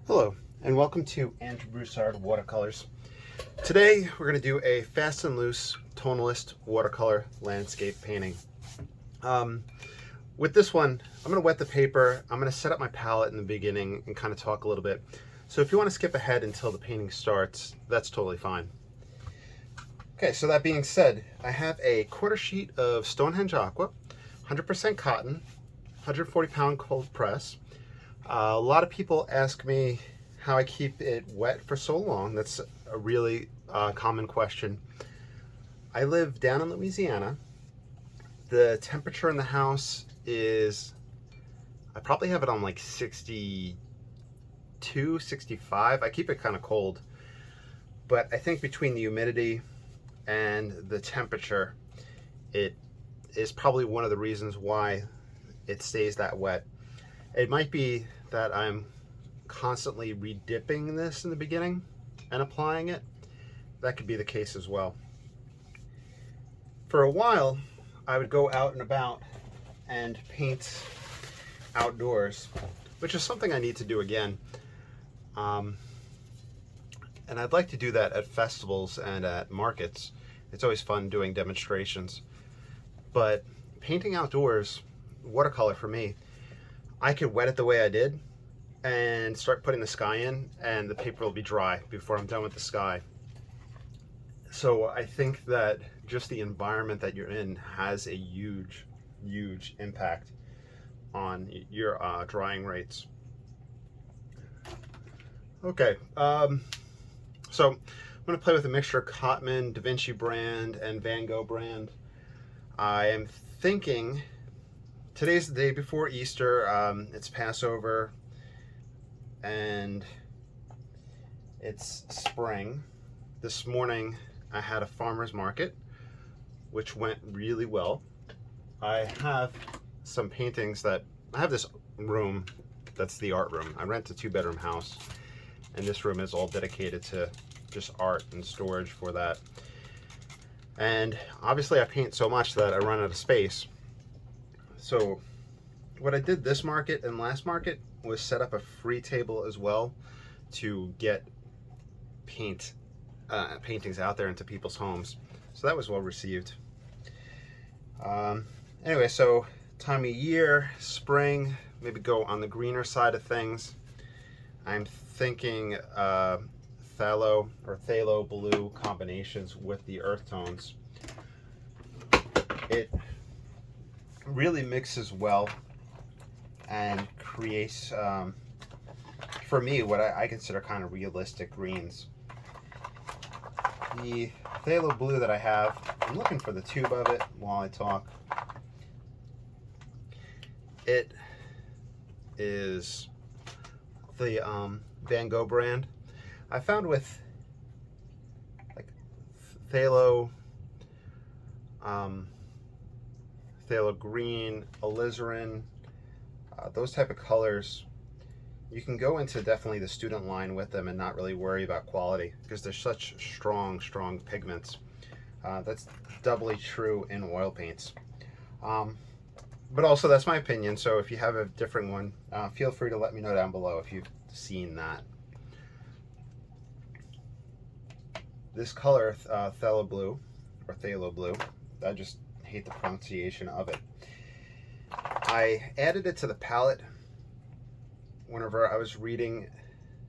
Hello, and welcome to Andrew Broussard Watercolors. Today we're going to do a fast and loose tonalist watercolor landscape painting. With this one, I'm going to wet the paper. I'm going to set up my palette in the beginning and kind of talk a little bit. So if you want to skip ahead until the painting starts, that's totally fine. Okay, so that being said, I have a quarter sheet of Stonehenge Aqua, 100% cotton, 140-pound cold press. A lot of people ask me how I keep it wet for so long. That's a really common question. I live down in Louisiana. The temperature in the house is, I probably have it on like 62, 65. I keep it kind of cold. But I think between the humidity and the temperature, it is probably one of the reasons why it stays that wet. It might be that I'm constantly redipping this in the beginning and applying it. That could be the case as well. For a while, I would go out and about and paint outdoors, which is something I need to do again. And I'd like to do that at festivals and at markets. It's always fun doing demonstrations. But painting outdoors, watercolor for me, I could wet it the way I did and start putting the sky in, and the paper will be dry before I'm done with the sky. So I think that just the environment that you're in has a huge impact on your drying rates. Okay, so I'm going to play with a mixture of Cotman, Da Vinci brand, and Van Gogh brand. I am thinking, today's the day before Easter. It's Passover and it's spring. This morning I had a farmer's market, which went really well. I have some paintings that, I have this room that's the art room. I rent a 2-bedroom house, and this room is all dedicated to just art and storage for that. And obviously I paint so much that I run out of space. So what I did this market and last market was set up a free table as well to get paintings out there into people's homes. So that was well received. Anyway, so time of year, spring, maybe go on the greener side of things. I'm thinking phthalo blue combinations with the earth tones. It really mixes well and creates, for me, what I consider kind of realistic greens. The phthalo blue that I have, I'm looking for the tube of it while I talk. It is the Van Gogh brand. I found with like phthalo green, alizarin, those type of colors, you can go into definitely the student line with them and not really worry about quality because they're such strong pigments. That's doubly true in oil paints. But also that's my opinion, so if you have a different one, feel free to let me know down below if you've seen that. This color, phthalo blue, or phthalo blue, I just hate the pronunciation of it. I added it to the palette whenever I was reading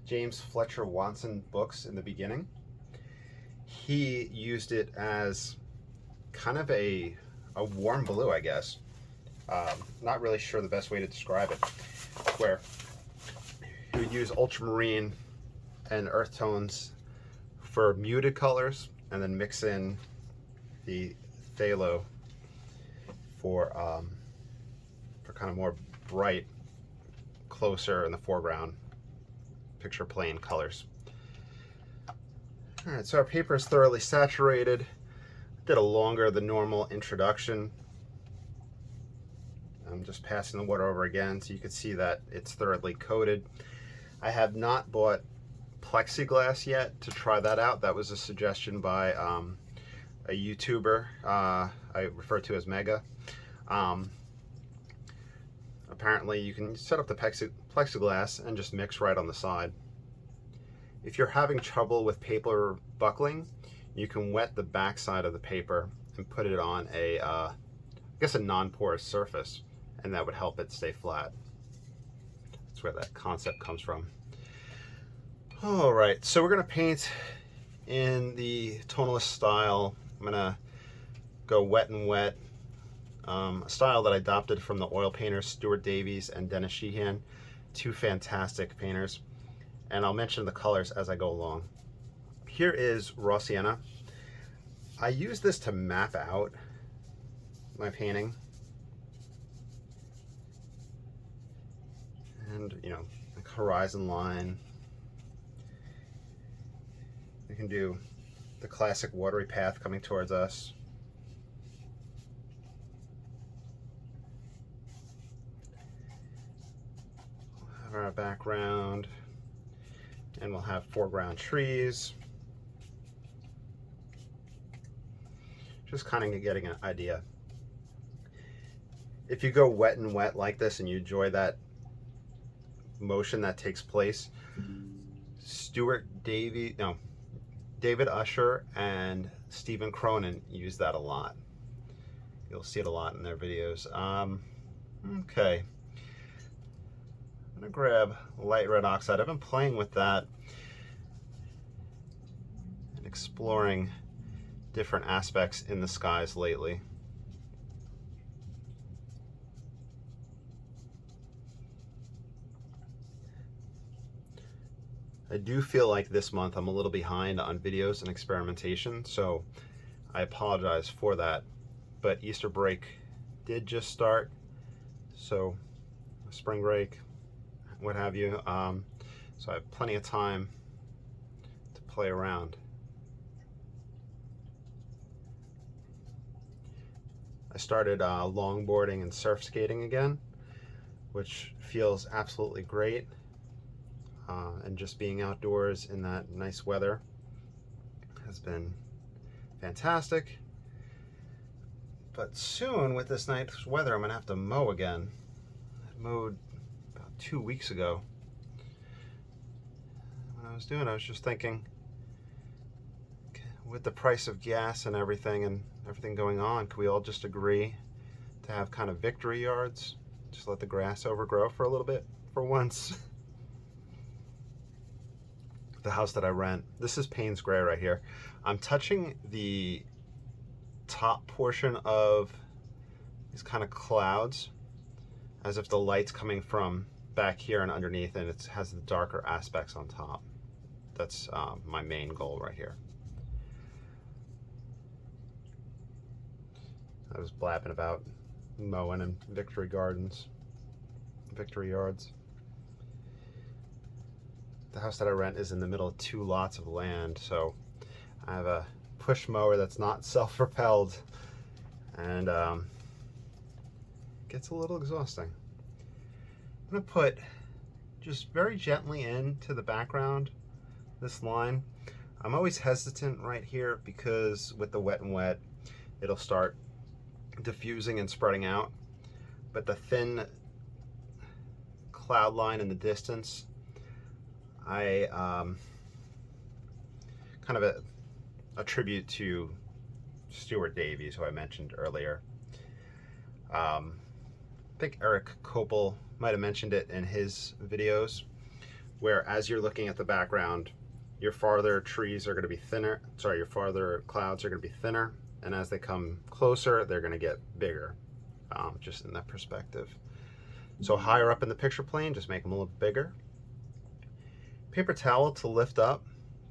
James Fletcher Watson books in the beginning. He used it as kind of a warm blue, I guess. Not really sure the best way to describe it, where he would use ultramarine and earth tones for muted colors and then mix in the phthalo for kind of more bright, closer in the foreground, picture plane colors. All right, so our paper is thoroughly saturated. Did a longer than normal introduction. I'm just passing the water over again so you can see that it's thoroughly coated. I have not bought plexiglass yet to try that out. That was a suggestion by a YouTuber I refer to as Mega. Apparently you can set up the plexiglass and just mix right on the side. if you're having trouble with paper buckling, you can wet the back side of the paper and put it on a, I guess a non-porous surface, and that would help it stay flat. That's where that concept comes from. All right, so we're gonna paint in the tonalist style. I'm gonna go wet and wet, a style that I adopted from the oil painters Stuart Davies and Dennis Sheehan, two fantastic painters, and I'll mention the colors as I go along. Here is raw sienna. I use this to map out my painting, and you know, like horizon line. You can do the classic watery path coming towards us. We'll have our background, and we'll have foreground trees. Just kind of getting an idea. If you go wet and wet like this and you enjoy that motion that takes place, David Usher and Stephen Cronin use that a lot. You'll see it a lot in their videos. Okay. I'm gonna grab light red oxide. I've been playing with that and exploring different aspects in the skies lately. I do feel like this month I'm a little behind on videos and experimentation, so I apologize for that. But Easter break did just start, so spring break, what have you. So I have plenty of time to play around. I started longboarding and surf skating again, which feels absolutely great. And just being outdoors in that nice weather has been fantastic. But soon, with this nice weather, I'm gonna have to mow again. I mowed about 2 weeks ago. When I was just thinking, with the price of gas and everything going on, could we all just agree to have kind of victory yards? Just let the grass overgrow for a little bit for once. The house that I rent, this is Payne's Gray right here. I'm touching the top portion of these kind of clouds as if the light's coming from back here and underneath, and it has the darker aspects on top. That's my main goal right here. I was blabbing about mowing and victory yards. The house that I rent is in the middle of 2 lots of land, so I have a push mower that's not self-propelled, and gets a little exhausting. I'm going to put just very gently into the background this line. I'm always hesitant right here because with the wet and wet, it'll start diffusing and spreading out, but the thin cloud line in the distance, I kind of a tribute to Stuart Davies, who I mentioned earlier. I think Eric Kopel might have mentioned it in his videos, where as you're looking at the background, your farther trees are going to be thinner, your farther clouds are going to be thinner, and as they come closer, they're going to get bigger, just in that perspective. So higher up in the picture plane, just make them a little bigger. Paper towel to lift up,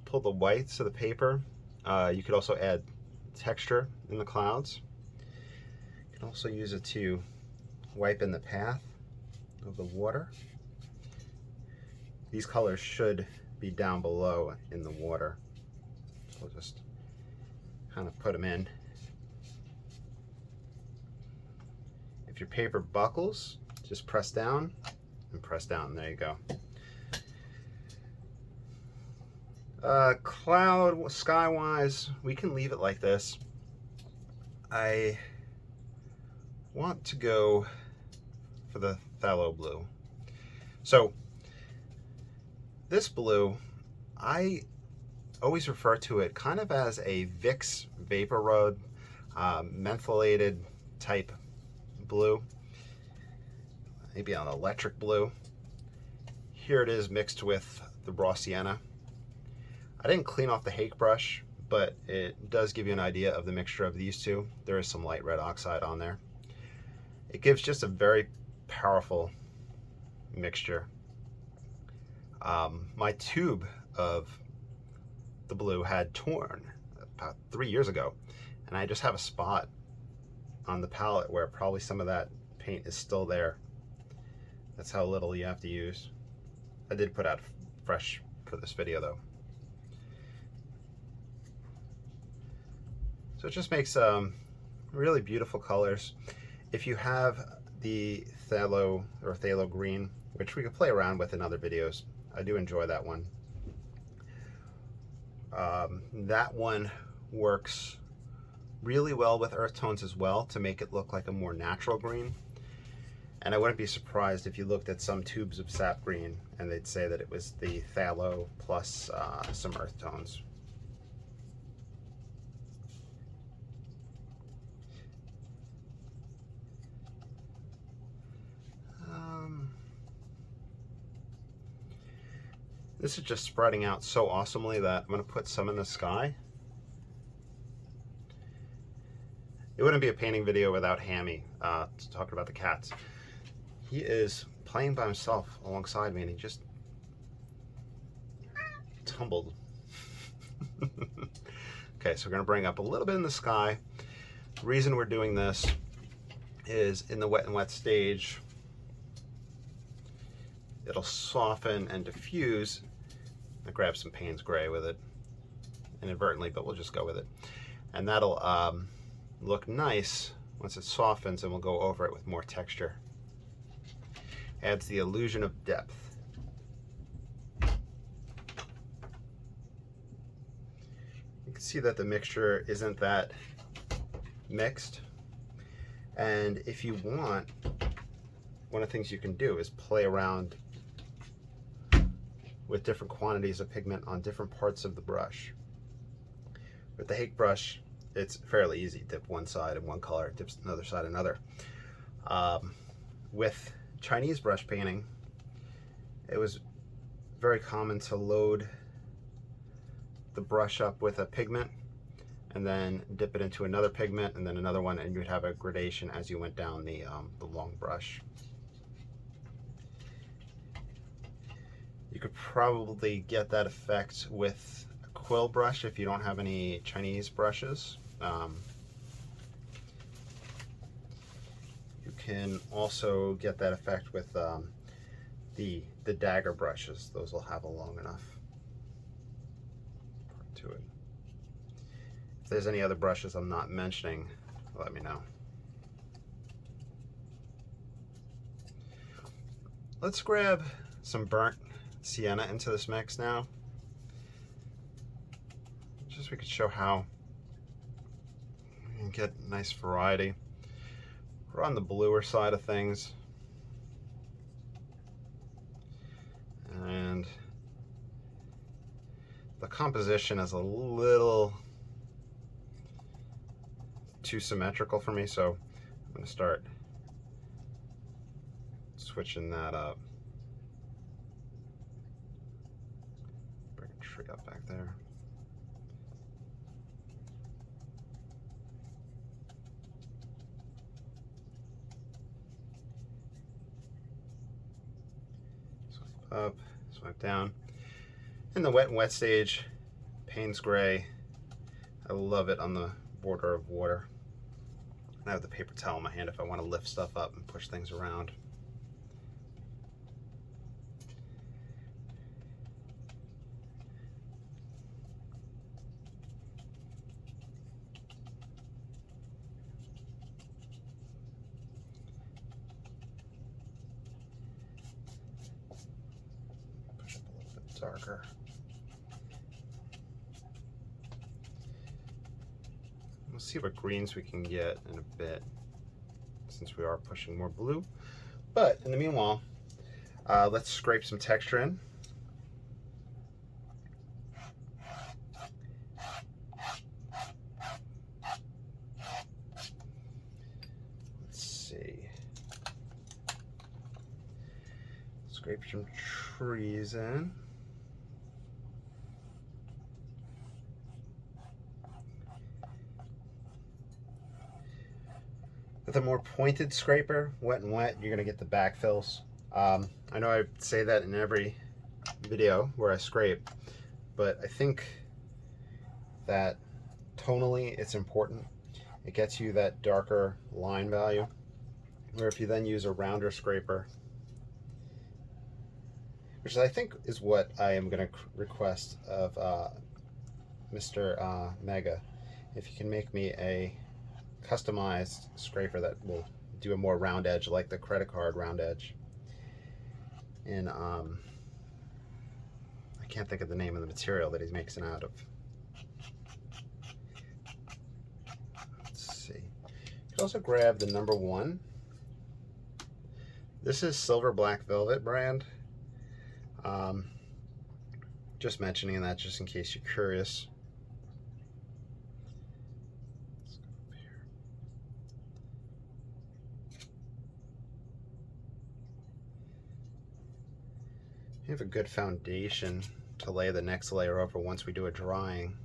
pull the whites of the paper. You could also add texture in the clouds. You can also use it to wipe in the path of the water. These colors should be down below in the water. So I'll just kind of put them in. If your paper buckles, just press down and press down. There you go. Cloud, sky-wise, we can leave it like this. I want to go for the phthalo blue. So this blue, I always refer to it kind of as a Vicks Vapor Road mentholated type blue, maybe an electric blue. Here it is mixed with the raw sienna. I didn't clean off the hake brush, but it does give you an idea of the mixture of these two. There is some light red oxide on there. It gives just a very powerful mixture. My tube of the blue had torn about 3 years ago, and I just have a spot on the palette where probably some of that paint is still there. That's how little you have to use. I did put out fresh for this video though. So it just makes really beautiful colors. If you have the phthalo or phthalo green, which we could play around with in other videos, I do enjoy that one. That one works really well with earth tones as well to make it look like a more natural green. And I wouldn't be surprised if you looked at some tubes of sap green and they'd say that it was the phthalo plus some earth tones. This is just spreading out so awesomely that I'm going to put some in the sky. It wouldn't be a painting video without Hammy talking about the cats. He is playing by himself alongside me and he just tumbled. Okay, so we're going to bring up a little bit in the sky. The reason we're doing this is in the wet and wet stage, it'll soften and diffuse. I grabbed some Payne's Gray with it inadvertently, but we'll just go with it. And that'll look nice once it softens, and we'll go over it with more texture. Adds the illusion of depth. You can see that the mixture isn't that mixed. And if you want, one of the things you can do is play around with different quantities of pigment on different parts of the brush. With the hake brush, it's fairly easy. Dip one side in one color, dip another side another. With Chinese brush painting, it was very common to load the brush up with a pigment and then dip it into another pigment and then another one, and you would have a gradation as you went down the long brush. You could probably get that effect with a quill brush if you don't have any Chinese brushes. You can also get that effect with the dagger brushes. Those will have a long enough part to it. If there's any other brushes I'm not mentioning, let me know. Let's grab some burnt sienna into this mix now. Just so we could show how you can get nice variety. We're on the bluer side of things. And the composition is a little too symmetrical for me, so I'm going to start switching that up. Bring a tree up back there. Swipe up, swipe down. In the wet and wet stage, Payne's Gray. I love it on the border of water. I have the paper towel in my hand if I want to lift stuff up and push things around. Push up a little bit darker. We'll see what greens we can get in a bit, since we are pushing more blue. But in the meanwhile, let's scrape some texture in. Scrape some trees in. With a more pointed scraper, wet and wet, you're going to get the backfills. I know I say that in every video where I scrape, but I think that tonally it's important. It gets you that darker line value, where if you then use a rounder scraper, which I think is what I am going to request of Mr. Mega, if you can make me a customized scraper that will do a more round edge, like the credit card round edge. And I can't think of the name of the material that he's making it out of. Let's see. You can also grab the #1. This is Silver Black Velvet brand. Just mentioning that just in case you're curious. You have a good foundation to lay the next layer over once we do a drying.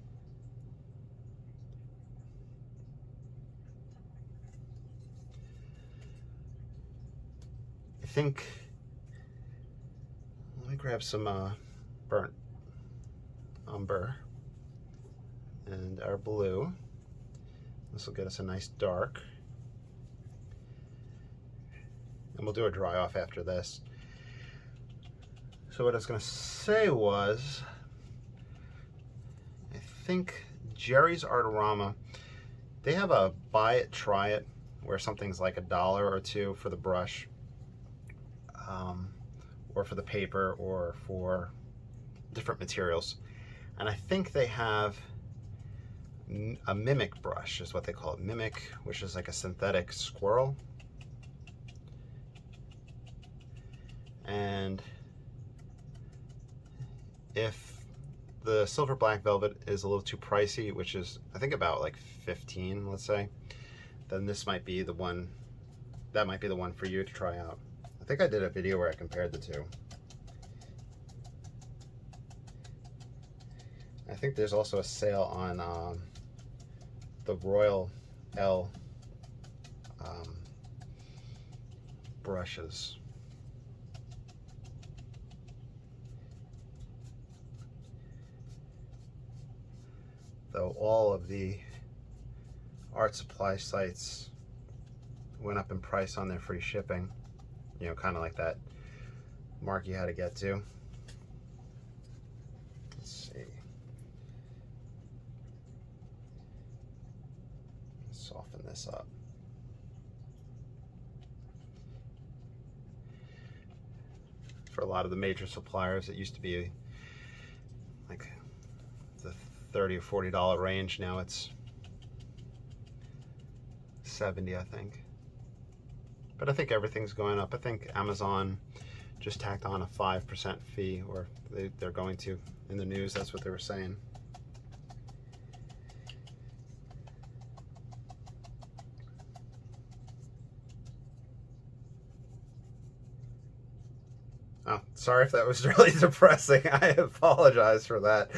I think, let me grab some burnt umber and our blue. This will get us a nice dark. And we'll do a dry off after this. So what I was going to say was, I think Jerry's Artorama, they have a buy it, try it, where something's like $1 or $2 for the brush, or for the paper, or for different materials. And I think they have a mimic brush, is what they call it. Mimic, which is like a synthetic squirrel. And if the Silver Black Velvet is a little too pricey, which is I think about like 15, let's say, then this might be the one, that might be the one for you to try out. I think I did a video where I compared the two. I think there's also a sale on the Royal L brushes. Though all of the art supply sites went up in price on their free shipping, you know, kind of like that mark you had to get to. Let's see. Soften this up. For a lot of the major suppliers, it used to be like the $30 or $40 range. Now it's $70, I think. But I think everything's going up. I think Amazon just tacked on a 5% fee, or they're going to. In the news, that's what they were saying. Oh, sorry if that was really depressing. I apologize for that.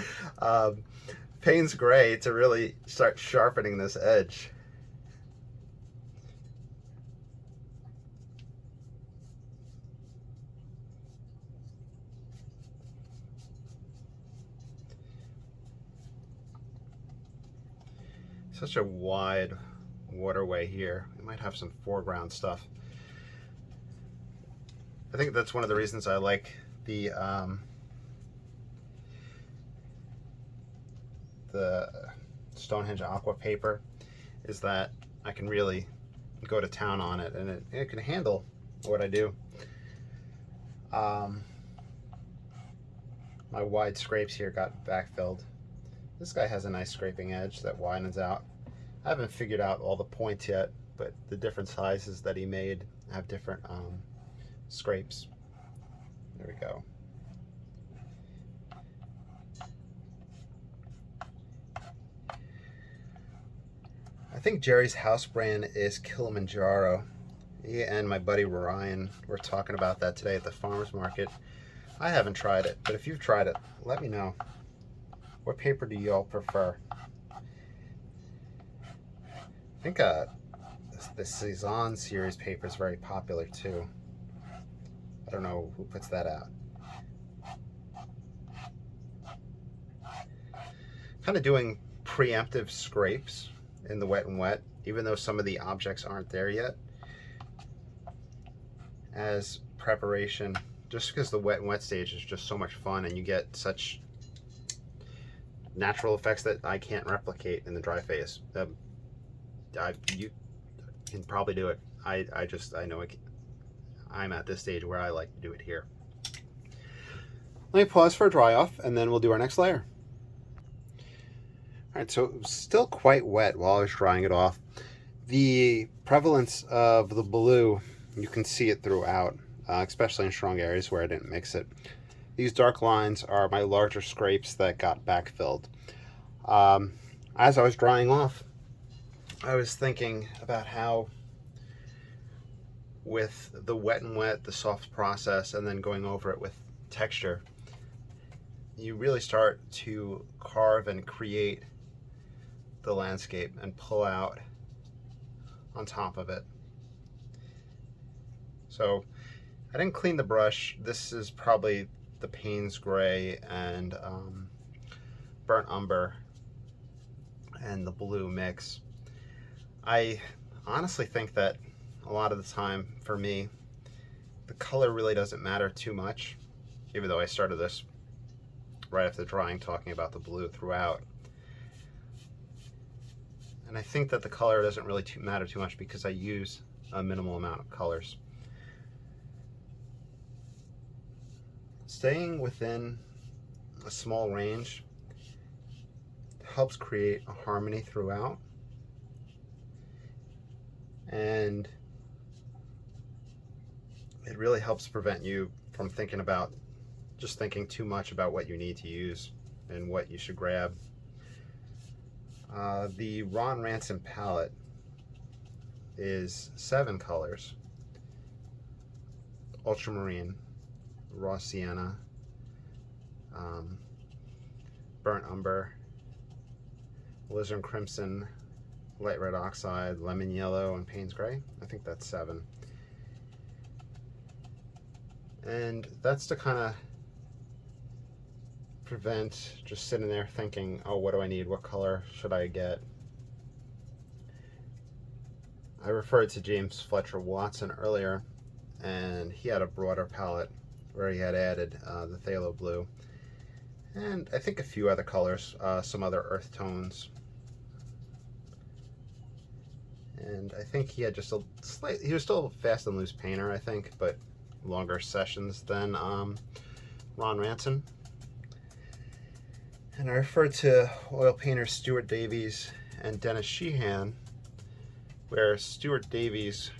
Payne's Gray to really start sharpening this edge. Such a wide waterway here. We might have some foreground stuff. I think that's one of the reasons I like the Stonehenge Aqua paper, is that I can really go to town on it, and it can handle what I do. My wide scrapes here got backfilled. This guy has a nice scraping edge that widens out. I haven't figured out all the points yet, but the different sizes that he made have different scrapes. There we go. I think Jerry's house brand is Kilimanjaro. He and my buddy Ryan were talking about that today at the farmer's market. I haven't tried it, but if you've tried it, let me know. What paper do y'all prefer? I think the Cezanne series paper is very popular too. I don't know who puts that out. Kind of doing preemptive scrapes in the wet and wet, even though some of the objects aren't there yet, as preparation, just because the wet and wet stage is just so much fun and you get such natural effects that I can't replicate in the dry phase. You can probably do it. I know I'm at this stage where I like to do it here. Let me pause for a dry off and then we'll do our next layer. All right, so it was still quite wet while I was drying it off. The prevalence of the blue, you can see it throughout, especially in strong areas where I didn't mix it. These dark lines are my larger scrapes that got backfilled. As I was drying off, I was thinking about how with the wet and wet, the soft process, and then going over it with texture, you really start to carve and create the landscape and pull out on top of it. So I didn't clean the brush. This is probably the Payne's Gray and Burnt Umber and the blue mix. I honestly think that a lot of the time for me, the color really doesn't matter too much, even though I started this right after the drawing talking about the blue throughout. And I think that the color doesn't really matter too much because I use a minimal amount of colors. Staying within a small range helps create a harmony throughout, and it really helps prevent you from thinking too much about what you need to use and what you should grab. The Ranson palette is 7 colors: ultramarine, raw sienna, burnt umber, alizarin crimson, light red oxide, lemon yellow, and Payne's Gray. I think that's 7. And that's to kind of prevent just sitting there thinking, oh, what do I need? What color should I get? I referred to James Fletcher Watson earlier, and he had a broader palette where he had added the phthalo blue and I think a few other colors, some other earth tones. And I think he had just he was still a fast and loose painter, I think, but longer sessions than Ron Ranson. And I referred to oil painters Stuart Davies and Dennis Sheehan, where Stuart Davies,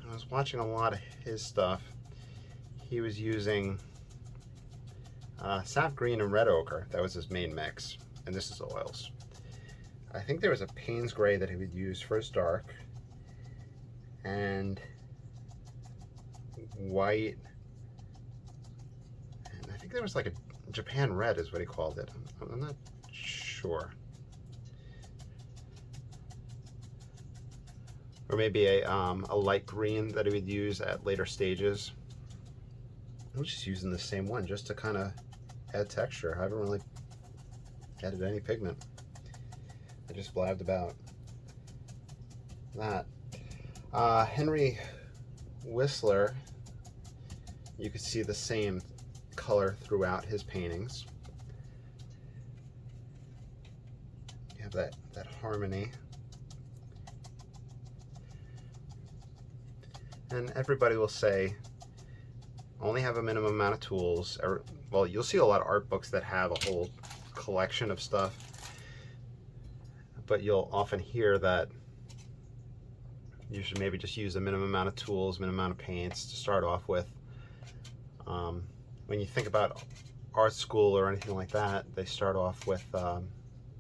I was watching a lot of his stuff, he was using sap green and red ochre. That was his main mix, and this is oils. I think there was a Payne's Gray that he would use for his dark, and white, and I think there was like a Japan red is what he called it. I'm not sure. Or maybe a light green that he would use at later stages. I'm just using the same one just to kind of add texture. I haven't really added any pigment. I just blabbed about that. Henry Whistler, you could see the same color throughout his paintings. You have that harmony. And everybody will say, only have a minimum amount of tools. Well, you'll see a lot of art books that have a whole collection of stuff, but you'll often hear that you should maybe just use a minimum amount of tools, minimum amount of paints to start off with. When you think about art school or anything like that, they start off with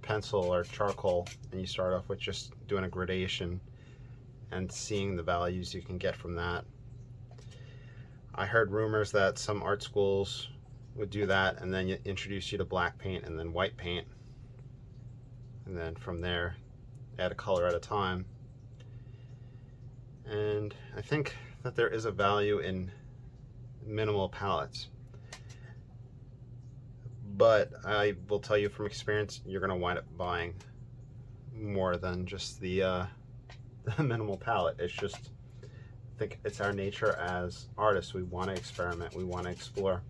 pencil or charcoal, and you start off with just doing a gradation, and seeing the values you can get from that. I heard rumors that some art schools would do that and then introduce you to black paint and then white paint, and then from there add a color at a time. And I think that there is a value in minimal palettes, but I will tell you from experience, you're going to wind up buying more than just the minimal palette. It's just, I think it's our nature as artists. We want to experiment, we want to explore.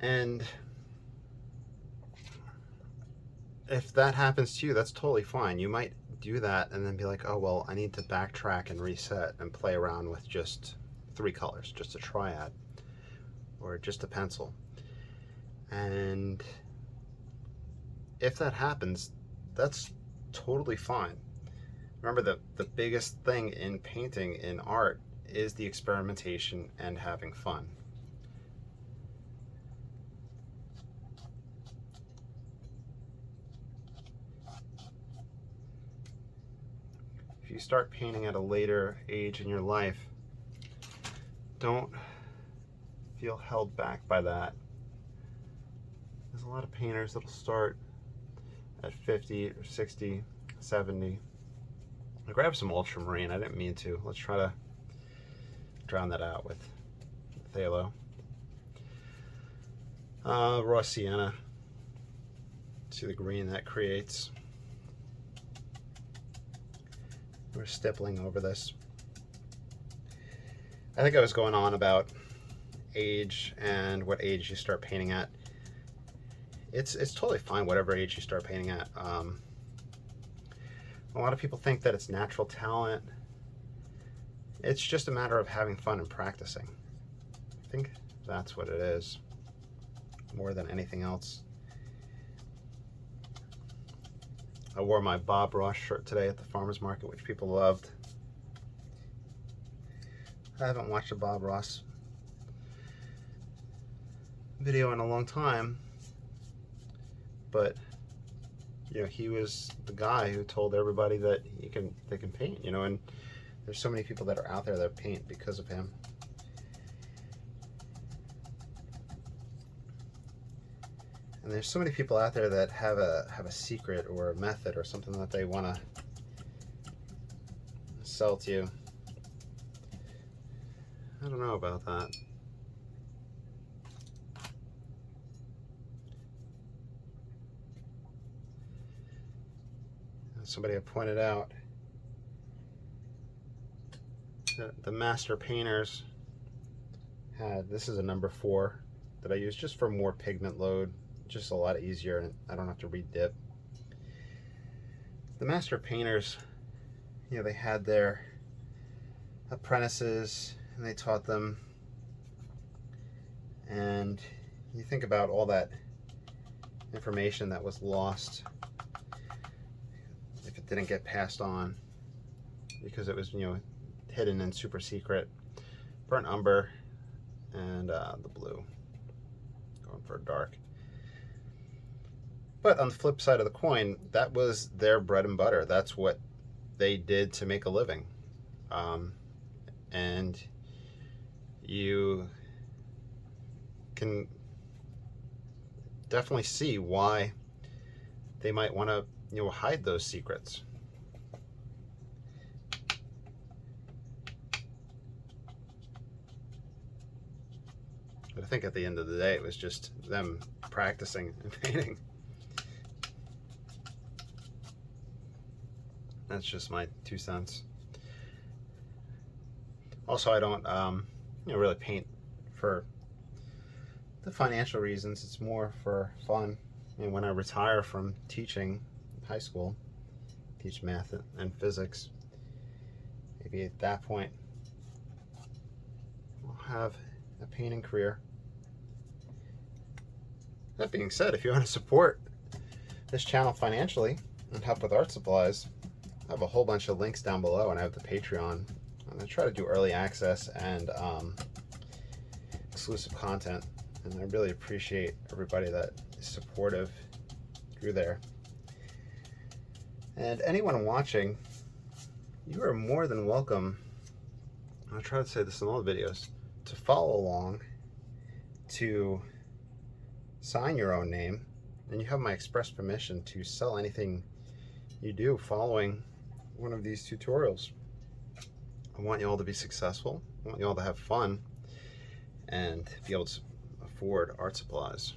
And if that happens to you, that's totally fine. You might do that and then be like, oh, well, I need to backtrack and reset and play around with just 3 colors, just a triad or just a pencil. And if that happens, that's totally fine. Remember that the biggest thing in painting, in art, is the experimentation and having fun. If you start painting at a later age in your life, don't feel held back by that. There's a lot of painters that'll start at 50 or 60, 70. I grabbed some ultramarine. I didn't mean to. Let's try to drown that out with phthalo. Raw sienna. See the green that creates. We're stippling over this. I think I was going on about age and what age you start painting at. It's totally fine whatever age you start painting at. A lot of people think that it's natural talent. It's just a matter of having fun and practicing. I think that's what it is, more than anything else. I wore my Bob Ross shirt today at the farmer's market, which people loved. I haven't watched a Bob Ross video in a long time, but you know, he was the guy who told everybody that they can paint, you know, and there's so many people that are out there that paint because of him. And there's so many people out there that have a secret or a method or something that they want to sell to you. I don't know about that. Somebody had pointed out that the master painters had, this is a number 4 that I use just for more pigment load, just a lot easier, and I don't have to re-dip. The master painters, you know, they had their apprentices and they taught them, and you think about all that information that was lost if it didn't get passed on because it was, you know, hidden and super secret. Burnt umber and the blue, going for a dark. But on the flip side of the coin, that was their bread and butter. That's what they did to make a living. And you can definitely see why they might want to, you know, hide those secrets. But I think at the end of the day, it was just them practicing and painting. That's just my 2 cents. Also, I don't, you know, really paint for the financial reasons. It's more for fun. I mean, when I retire from teaching high school, teach math and physics, maybe at that point I'll have a painting career. That being said, if you want to support this channel financially and help with art supplies, I have a whole bunch of links down below, and I have the Patreon. I'm going to try to do early access and exclusive content, and I really appreciate everybody that is supportive through there. And anyone watching, you are more than welcome, I'll try to say this in all the videos, to follow along, to sign your own name, and you have my express permission to sell anything you do following one of these tutorials. I want you all to be successful. I want you all to have fun and be able to afford art supplies.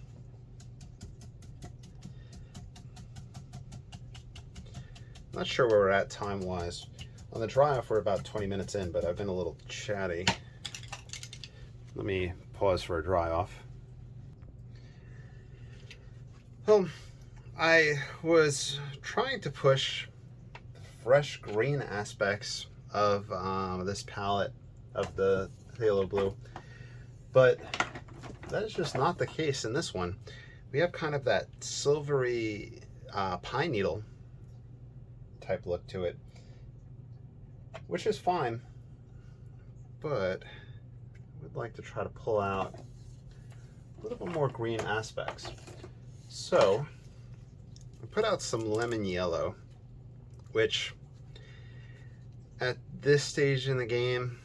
Not sure where we're at time-wise. On the dry-off, we're about 20 minutes in, but I've been a little chatty. Let me pause for a dry-off. Well, I was trying to push the fresh green aspects of this palette of the Phthalo Blue, but that is just not the case in this one. We have kind of that silvery pine needle type look to it, which is fine, but I would like to try to pull out a little bit more green aspects. So I put out some lemon yellow, which at this stage in the game,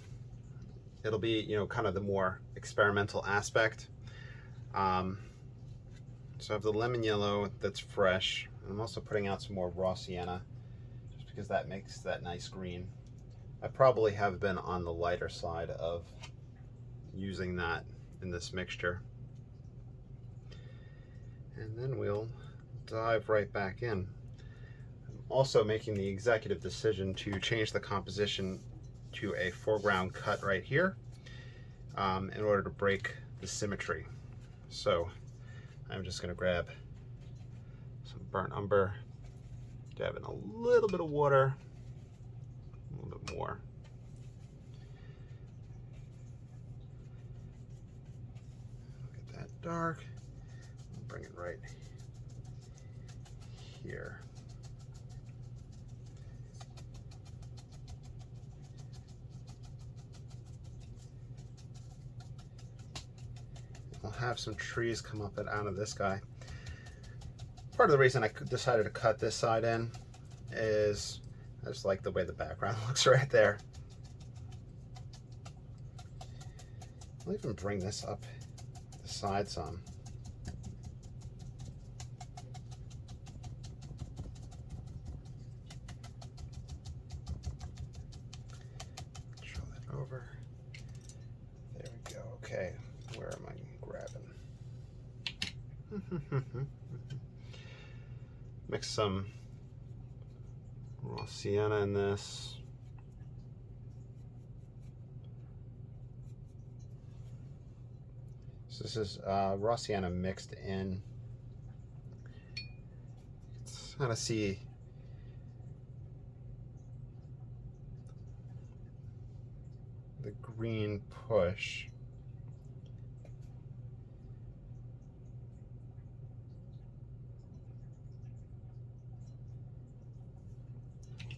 it'll be, you know, kind of the more experimental aspect. So I have the lemon yellow that's fresh. I'm also putting out some more raw sienna, just because that makes that nice green. I probably have been on the lighter side of using that in this mixture. And then we'll dive right back in. I'm also making the executive decision to change the composition to a foreground cut right here in order to break the symmetry. So I'm just going to grab some burnt umber, dab in a little bit of water, a little bit more. Get that dark, bring it right here. I'll have some trees come up and out of this guy. Part of the reason I decided to cut this side in is I just like the way the background looks right there. I'll even bring this up the side some. Show that over. There we go. Okay, where am I grabbing? Mix some raw sienna in this. So this is raw sienna mixed in. Let's kind of see the green push.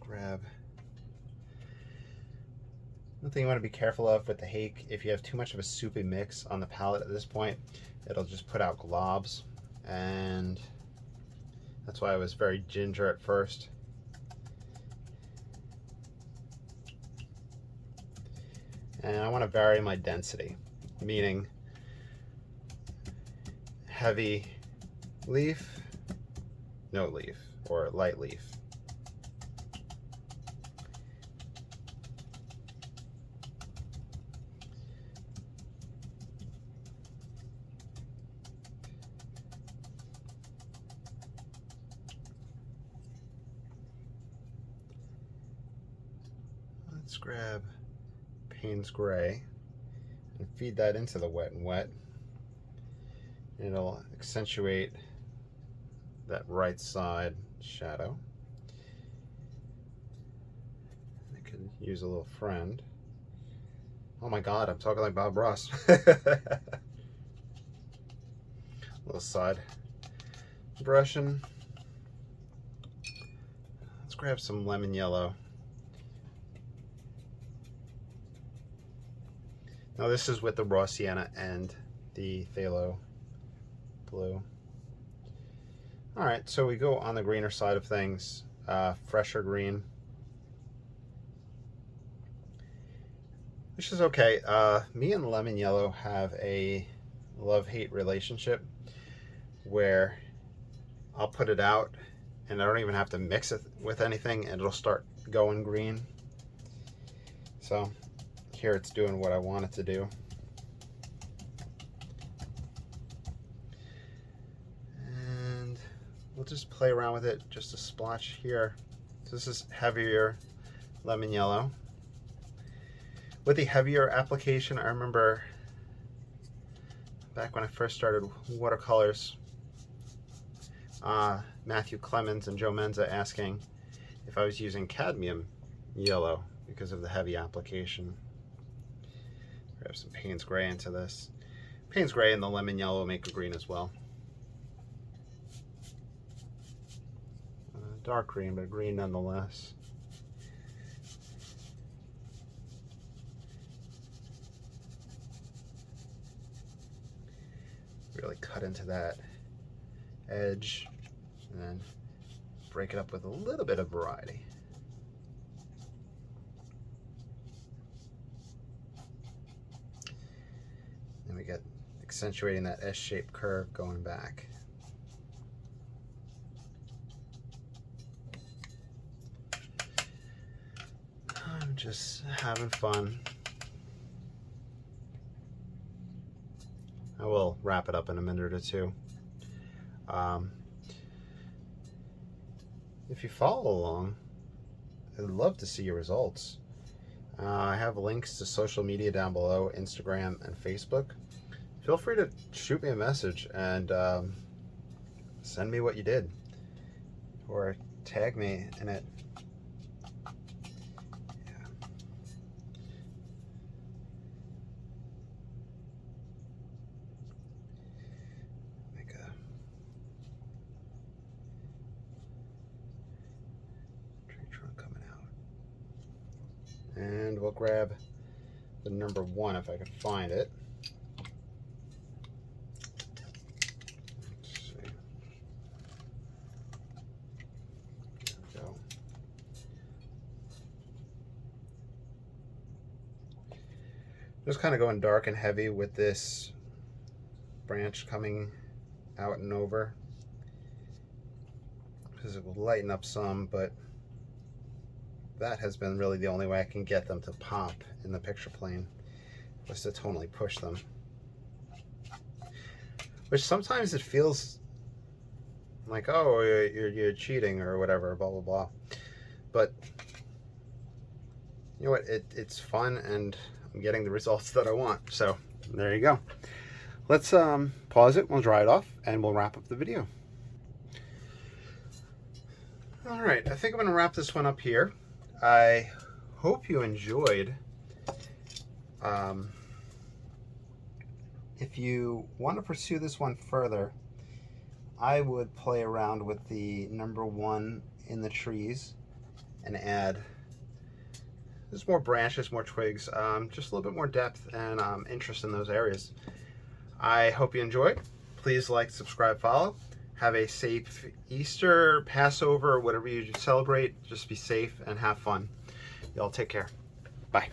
Grab. One thing you want to be careful of with the hake, if you have too much of a soupy mix on the palette at this point, it'll just put out globs, and that's why I was very ginger at first. And I want to vary my density, meaning heavy leaf, no leaf, or light leaf. Let's grab Payne's Gray and feed that into the wet and wet. It'll accentuate that right side shadow. I could use a little friend. Oh my God, I'm talking like Bob Ross. Little side brushing. Let's grab some lemon yellow. Now this is with the raw sienna and the phthalo blue. All right, so we go on the greener side of things, fresher green. which is okay. Me and lemon yellow have a love-hate relationship where I'll put it out and I don't even have to mix it with anything and it'll start going green. So here it's doing what I want it to do. And we'll just play around with it, just a splotch here. So this is heavier lemon yellow. With the heavier application, I remember back when I first started watercolors, Matthew Clemens and Joe Menza asking if I was using cadmium yellow because of the heavy application. Grab some Payne's Gray into this. Payne's Gray and the lemon yellow make a green as well. Dark green, but green nonetheless. Really cut into that edge and then break it up with a little bit of variety. And we get accentuating that S-shaped curve going back. I'm just having fun. I will wrap it up in a minute or two. If you follow along, I'd love to see your results. I have links to social media down below, Instagram and Facebook. Feel free to shoot me a message and send me what you did, or tag me in it. And we'll grab the number 1 if I can find it. Let's see. There we go. Just kind of going dark and heavy with this branch coming out and over, because it will lighten up some, but that has been really the only way I can get them to pop in the picture plane, was to tonally push them. Which sometimes it feels like, oh, you're cheating or whatever, blah, blah, blah. But you know what, it's fun and I'm getting the results that I want. So there you go. Let's pause it, we'll dry it off, and we'll wrap up the video. All right, I think I'm gonna wrap this one up here. I hope you enjoyed. If you want to pursue this one further, I would play around with the number 1 in the trees and add just more branches, more twigs, just a little bit more depth and interest in those areas. I hope you enjoyed. Please like, subscribe, follow. Have a safe Easter, Passover, whatever you celebrate. Just be safe and have fun. Y'all take care. Bye.